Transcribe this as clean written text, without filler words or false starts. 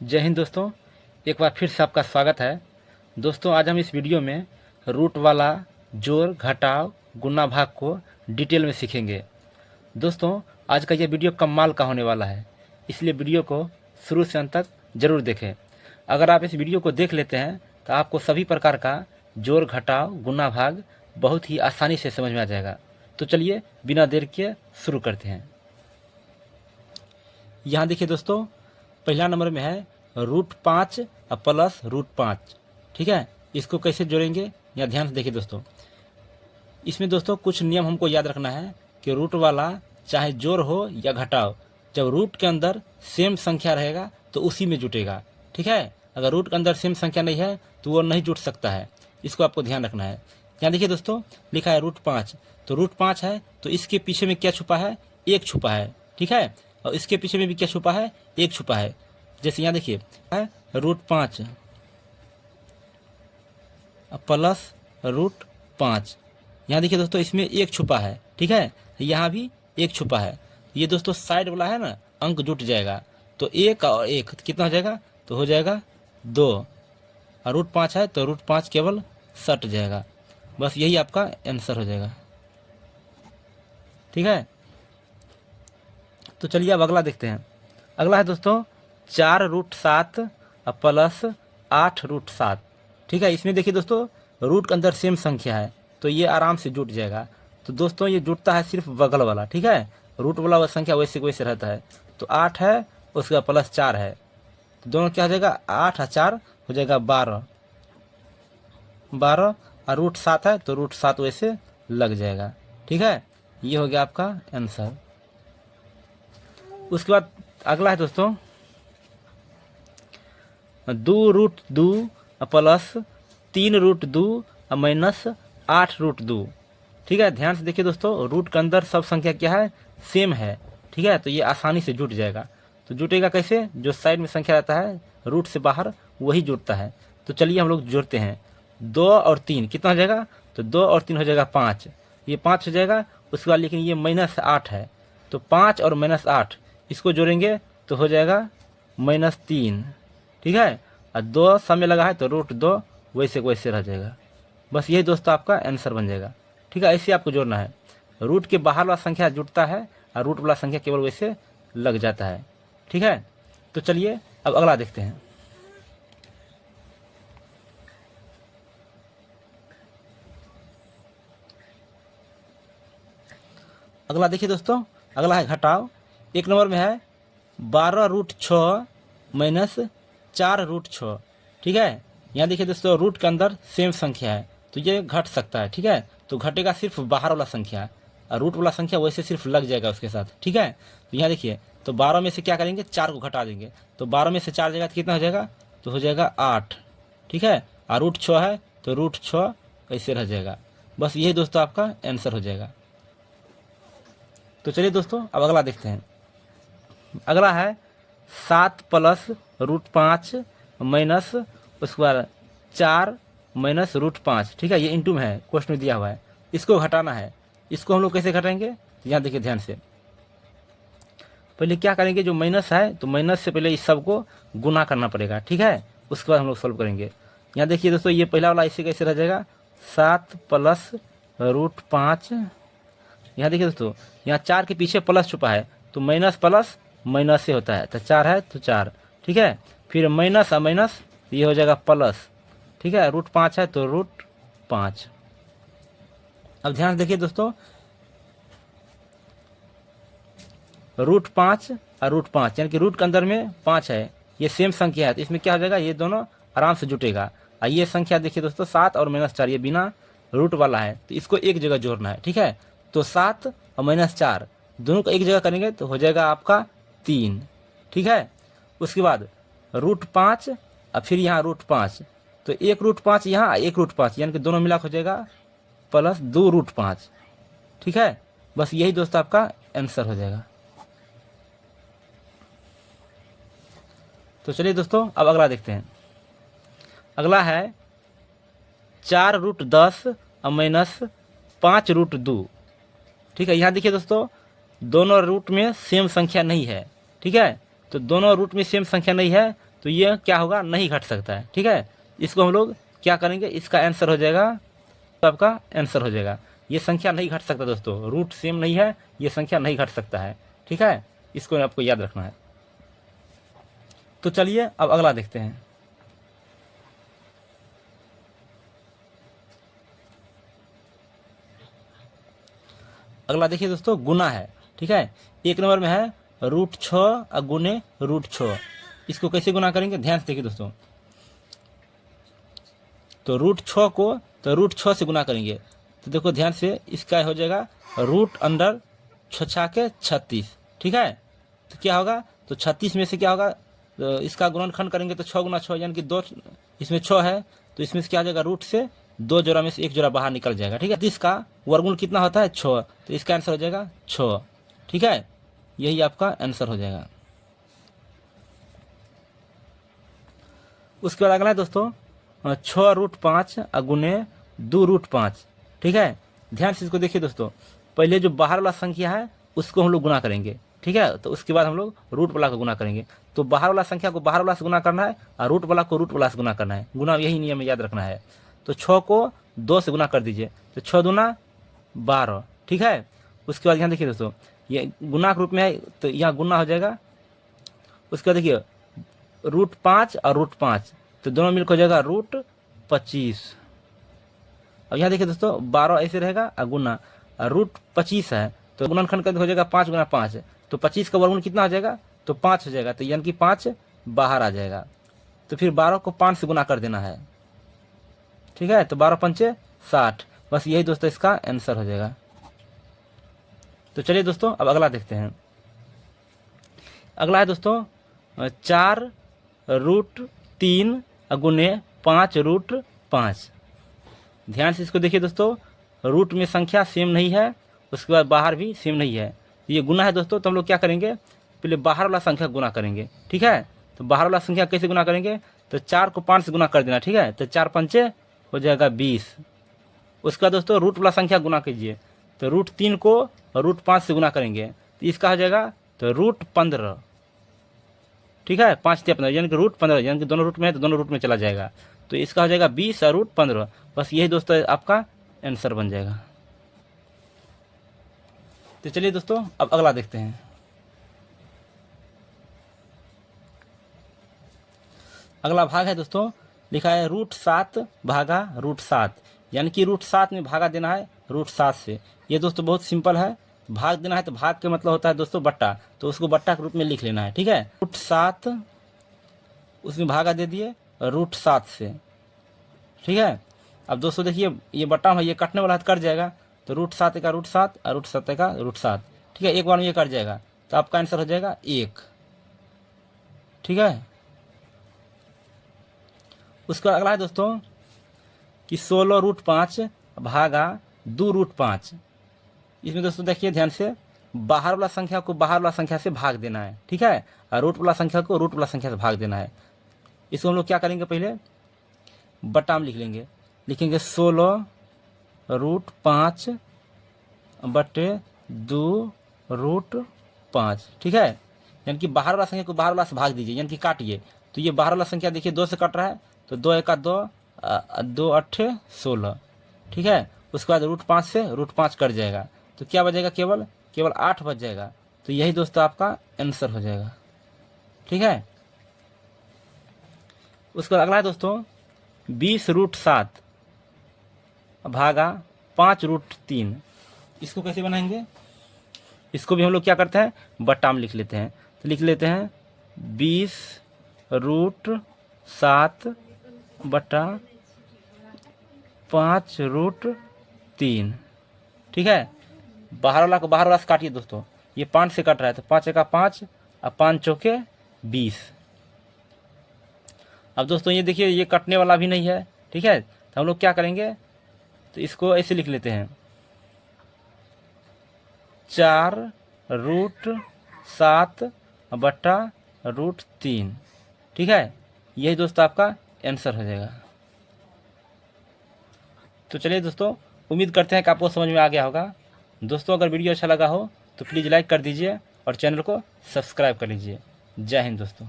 जय हिंद दोस्तों, एक बार फिर से आपका स्वागत है। दोस्तों आज हम इस वीडियो में रूट वाला जोड़ घटाव गुणा भाग को डिटेल में सीखेंगे। दोस्तों आज का ये वीडियो कमाल का होने वाला है, इसलिए वीडियो को शुरू से अंत तक ज़रूर देखें। अगर आप इस वीडियो को देख लेते हैं तो आपको सभी प्रकार का जोड़ घटाव गुणा भाग बहुत ही आसानी से समझ में आ जाएगा। तो चलिए बिना देर के शुरू करते हैं। यहाँ देखिए दोस्तों, पहला नंबर में है √5 प्लस √5। ठीक है, इसको कैसे जोड़ेंगे यहाँ ध्यान से देखिए दोस्तों। इसमें दोस्तों कुछ नियम हमको याद रखना है कि रूट वाला चाहे जोड़ हो या घटाव, जब रूट के अंदर सेम संख्या रहेगा तो उसी में जुटेगा। ठीक है, अगर रूट के अंदर सेम संख्या नहीं है तो वो नहीं जुट सकता है, इसको आपको ध्यान रखना है। यहाँ देखिए दोस्तों, लिखा है √5, तो √5 है तो इसके पीछे में क्या छुपा है? 1 छुपा है। ठीक है, और इसके पीछे में भी क्या छुपा है? 1 छुपा है। जैसे यहाँ देखिए है √5 प्लस √5। यहाँ देखिए दोस्तों, इसमें 1 छुपा है। ठीक है, यहाँ भी 1 छुपा है। ये दोस्तों साइड वाला है ना, अंक जुट जाएगा तो 1 और 1 कितना हो जाएगा? तो हो जाएगा 2, और √5 है तो √5 केवल सट जाएगा। बस यही आपका आंसर हो जाएगा। ठीक है, तो चलिए अब अगला देखते हैं। अगला है दोस्तों 4√7 प्लस 8√7। ठीक है, इसमें देखिए दोस्तों रूट के अंदर सेम संख्या है तो ये आराम से जुट जाएगा। तो दोस्तों ये जुटता है सिर्फ बगल वाला। ठीक है, रूट वाला संख्या वैसे वैसे रहता है। तो 8 है, उसके बाद प्लस 4 है, तो दोनों क्या हो जाएगा? 8 और 4 हो जाएगा 12, और √7 है तो √7 वैसे लग जाएगा। ठीक है, ये हो गया आपका आंसर। उसके बाद अगला है दोस्तों 2√2 प्लस 3√2 माइनस 8√2। ठीक है, ध्यान से देखिए दोस्तों, रूट के अंदर सब संख्या क्या है? सेम है। ठीक है, तो ये आसानी से जुट जाएगा। तो जुटेगा कैसे? जो साइड में संख्या रहता है रूट से बाहर वही जुटता है। तो चलिए हम लोग जोड़ते हैं। 2 और 3 कितना हो जाएगा? तो 2 और 3 हो जाएगा 5, ये 5 हो जाएगा। उसके बाद लेकिन ये -8 है, तो 5 और -8 इसको जोड़ेंगे तो हो जाएगा -3। ठीक है, और 2 समय लगा है तो √2 वैसे वैसे रह जाएगा। बस यही दोस्तों आपका आंसर बन जाएगा। ठीक है, ऐसे आपको जोड़ना है। रूट के बाहर वाला संख्या जुटता है और रूट वाला संख्या केवल वैसे लग जाता है। ठीक है, तो चलिए अब अगला देखते हैं। अगला देखिए दोस्तों, अगला है घटाव। 1 नंबर में है 12√6 माइनस 4√6। ठीक है, यहाँ देखिए दोस्तों रूट के अंदर सेम संख्या है तो ये घट सकता है। ठीक है, तो घटेगा सिर्फ बाहर वाला संख्या, और रूट वाला संख्या वैसे सिर्फ लग जाएगा उसके साथ। ठीक है, तो यहाँ देखिए, तो 12 में से क्या करेंगे? 4 को घटा देंगे, तो 12 में से 4 जाएगा तो कितना हो जाएगा? तो हो जाएगा 8। ठीक है, और √6 है तो √6 ऐसे रह जाएगा। बस यही दोस्तों आपका आंसर हो जाएगा। तो चलिए दोस्तों अब अगला देखते हैं। अगला है 7 प्लस √5 माइनस उसके बाद 4 माइनस √5। ठीक है, ये इंटू में है, क्वेश्चन में दिया हुआ है, इसको घटाना है। इसको हम लोग कैसे घटाएंगे? यहाँ देखिए ध्यान से, पहले क्या करेंगे? जो माइनस है तो माइनस से पहले इस सब को गुना करना पड़ेगा। ठीक है, उसके बाद हम लोग सॉल्व करेंगे। यहाँ देखिए दोस्तों, ये पहला वाला ऐसे कैसे रह जाएगा? 7 प्लस √5। यहाँ देखिए दोस्तों, यहाँ 4 के पीछे प्लस छुपा है तो माइनस प्लस माइनस से होता है, तो 4 है तो 4। ठीक है, फिर माइनस और माइनस ये हो जाएगा प्लस। ठीक है, √5 है तो √5। अब ध्यान से देखिए दोस्तों, √5 और √5 यानी कि रूट के अंदर में 5 है, ये सेम संख्या है तो इसमें क्या हो जाएगा? ये दोनों आराम से जुटेगा। और ये संख्या देखिए दोस्तों 7 और -4 ये बिना रूट वाला है तो इसको एक जगह जोड़ना है। ठीक है, तो 7 और -4 दोनों को एक जगह करेंगे तो हो जाएगा आपका 3। ठीक है, उसके बाद √5 और फिर यहाँ √5, तो 1 √5 यहाँ, 1 √5 यानी कि दोनों मिला हो जाएगा प्लस 2 √5। ठीक है, बस यही दोस्तों आपका आंसर हो जाएगा। तो चलिए दोस्तों अब अगला देखते हैं। अगला है 4√10 और माइनस 5√2। ठीक है, यहाँ देखिए दोस्तों, दोनों रूट में सेम संख्या नहीं है। ठीक है, तो दोनों रूट में सेम संख्या नहीं है तो ये क्या होगा, नहीं घट सकता है। ठीक है, इसको हम लोग क्या करेंगे, इसका आंसर हो जाएगा, तो आपका आंसर हो जाएगा ये संख्या नहीं घट सकता दोस्तों, रूट सेम नहीं है, ये संख्या नहीं घट सकता है। ठीक है, इसको आपको याद रखना है। तो चलिए अब अगला देखते हैं। अगला देखिए दोस्तों, गुना है। ठीक है, एक नंबर में है √6 गुने √6। इसको कैसे गुना करेंगे, ध्यान से देखिए दोस्तों। तो √6 को तो √6 से गुना करेंगे, तो देखो ध्यान से, इसका हो जाएगा रूट अंडर 6 के 36। ठीक है, तो क्या होगा, तो 36 में से क्या होगा, तो इसका गुणनखंड करेंगे तो 6 गुना 6 यानी कि 2, इसमें 6 है, तो इसमें से क्या हो जाएगा, रूट से 2 जोड़ा में से 1 जोड़ा बाहर निकल जाएगा। ठीक है, इसका वर्गमूल कितना होता है, 6, तो इसका आंसर हो जाएगा 6। ठीक है, यही आपका आंसर हो जाएगा। उसके बाद अगला है दोस्तों 6√5 गुने 2√5। ठीक है, ध्यान से इसको देखिए दोस्तों, पहले जो बाहर वाला संख्या है उसको हम लोग गुना करेंगे। ठीक है, तो उसके बाद हम लोग रूट वाला को गुना करेंगे। तो बाहर वाला संख्या को बाहर वाला से गुना करना है और रूट वाला को रूट वाला से गुना करना है। गुना यही नियम याद रखना है। तो 6 को 2 से गुना कर दीजिए, तो 6 दूना 12। ठीक है, उसके बाद यहाँ देखिए दोस्तों, ये गुना के रूप में है, तो यहाँ गुना हो जाएगा। उसके बाद देखिए √5 और √5, तो दोनों मिलकर हो जाएगा √25। अब यहाँ देखिए दोस्तों 12 ऐसे रहेगा और गुना, √25 है, तो गुणनखंड कर हो जाएगा 5 गुना 5, तो 25 का वर्गमूल कितना हो जाएगा, तो 5 हो जाएगा, तो यानी कि 5 बाहर आ जाएगा। तो फिर 12 को 5 से गुना कर देना है। ठीक है, तो 12 पंचे 60, बस यही दोस्तों इसका आंसर हो जाएगा। तो चलिए दोस्तों अब अगला देखते हैं। अगला है दोस्तों 4√3 गुने 5√5। ध्यान से इसको देखिए दोस्तों, रूट में संख्या सेम नहीं है, उसके बाद बाहर भी सेम नहीं है, ये गुना है दोस्तों। तो हम लोग क्या करेंगे, पहले बाहर वाला संख्या गुना करेंगे। ठीक है, तो बाहर वाला संख्या कैसे गुना करेंगे, तो 4 को 5 से गुना कर देना। ठीक है, तो 4 पंचे हो जाएगा 20। उसका दोस्तों रूट वाला संख्या गुना कीजिए, तो √3 को √5 से गुना करेंगे, तो इसका हो जाएगा तो √15। ठीक है, 5 से 15 यानी कि √15, यानी कि दोनों रूट में है तो दोनों रूट में चला जाएगा, तो इसका हो जाएगा 20 और √15। बस यही दोस्तों आपका आंसर बन जाएगा। तो चलिए दोस्तों अब अगला देखते हैं। अगला भाग है दोस्तों, लिखा है √7 भागा √7, यानी कि √7 में भागा देना है √7 से। ये दोस्तों बहुत सिंपल है, भाग देना है तो भाग के मतलब होता है दोस्तों बट्टा, तो उसको बट्टा के रूप में लिख लेना है। ठीक है, √7 उसमें भागा दे दिए √7 से। ठीक है, अब दोस्तों देखिए ये बट्टा है, ये कटने वाला है तो कट जाएगा, तो √7 का √7 और √7 का √7। ठीक है, एक बार में ये कट जाएगा, तो आपका आंसर हो जाएगा 1। ठीक है, उसका अगला है दोस्तों कि 16√5 भागा 2√5। इसमें दोस्तों देखिए ध्यान से, बाहर वाला संख्या को बाहर वाला संख्या से भाग देना है। ठीक है, और रूट वाला संख्या को रूट वाला संख्या से भाग देना है। इसको हम लोग क्या करेंगे, पहले बट्टा में लिख लेंगे, लिखेंगे 16√5 बटे 2√5। ठीक है, यानी कि बाहर वाला संख्या को बाहर वाला से भाग दीजिए, यानी कि काटिए। तो ये बाहर वाला संख्या देखिए 2 से कट रहा है, तो 2 1 2, 2 8 16। ठीक है, उसके बाद √5 से √5 कट जाएगा, तो क्या बचेगा, केवल 8 बच जाएगा। तो यही दोस्तों आपका आंसर हो जाएगा। ठीक है, उसके बाद अगला है दोस्तों 20√7 भागा 5√3। इसको कैसे बनाएंगे, इसको भी हम लोग क्या करते हैं, बट्टा में लिख लेते हैं। तो लिख लेते हैं 20√7 बटा 5√3। ठीक है, बाहर वाला को बाहर वाला से काटिए दोस्तों, ये 5 से कट रहा है, तो 5 1 5 और 5 चौके 20। अब दोस्तों ये देखिए ये कटने वाला भी नहीं है। ठीक है, तो हम लोग क्या करेंगे, तो इसको ऐसे लिख लेते हैं 4√7 बटा √3। ठीक है, यही दोस्तों आपका आंसर हो जाएगा। तो चलिए दोस्तों, उम्मीद करते हैं कि आपको समझ में आ गया होगा। दोस्तों अगर वीडियो अच्छा लगा हो तो प्लीज़ लाइक कर दीजिए और चैनल को सब्सक्राइब कर लीजिए। जय हिंद दोस्तों।